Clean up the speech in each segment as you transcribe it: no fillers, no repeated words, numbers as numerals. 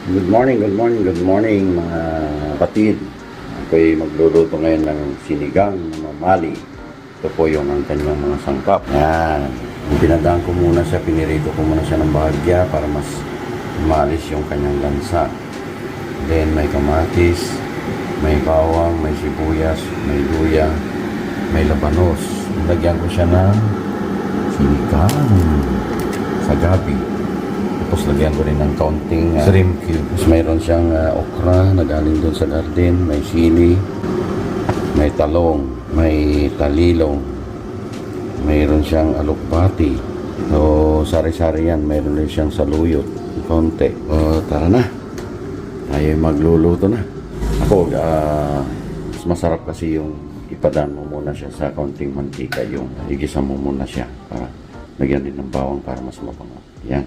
Good morning mga kapatid. Ako'y magluluto ngayon ng sinigang na mamali. Ito po yung ang kanyang mga sangkap. Yan. Pinadaan ko muna siya, pinirito ko muna siya ng bahagya para mas malis yung kanyang lansa. Then may kamatis, may bawang, may sibuyas, may luya, may labanos. Lagyan ko siya ng sinigang sa gabi. Tapos lagyan ko rin ng kaunting shrimp cube. Tapos mayroon siyang okra na galing doon sa garden. May sili, may talong, may talilong, mayroon siyang alokbati. So sari-sari yan. Mayroon rin siyang saluyot, konti. Tara na, tayo magluluto na. Ako, mas masarap kasi yung ipadaan mo muna siya sa kaunting mantika. Yung igisa mo muna siya para lagyan din ng bawang para mas mabango. Yan.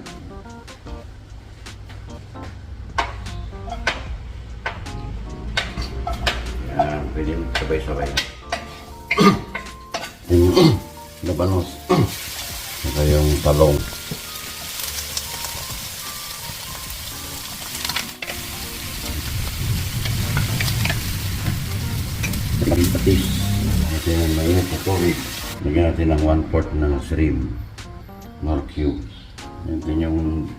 Pwede sabay-sabay. Yung labanos. Saka yung talong. Laging patis. Ito yung mainit na tubig. Lagyan natin ng 1/4 ng shrimp. Nor cube. Ito yung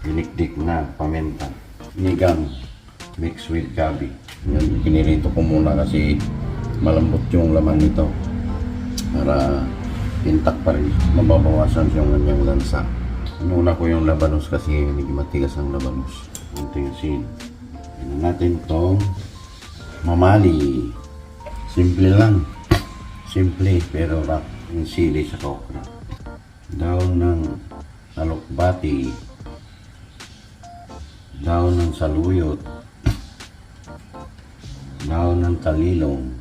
dinikdik na paminta. Sinigang mixed with gabi. Yan, pinirito ko muna kasi malambot yung laman nito para intact pa rin, mababawasan yung kanyang lansa. Inuna ko yung labanos kasi medyo matigas ang labanos. Kunting asin. Yan natin itong mamali. Simple lang, simple pero rock. Yung sili sa okra, daon ng alokbati, daon ng saluyot, daon ng talilong.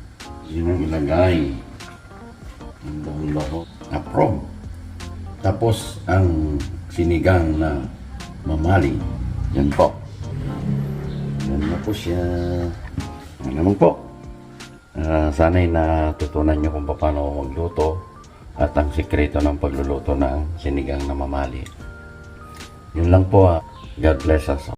Yun ang ilagay. Ang baho-baho. Approve. Tapos ang sinigang na mamali. Yan po. Yan na po siya. Yan naman po. Sana'y natutunan nyo kung paano magluto at ang sikreto ng pagluluto ng sinigang na mamali. Yun lang po. God bless us.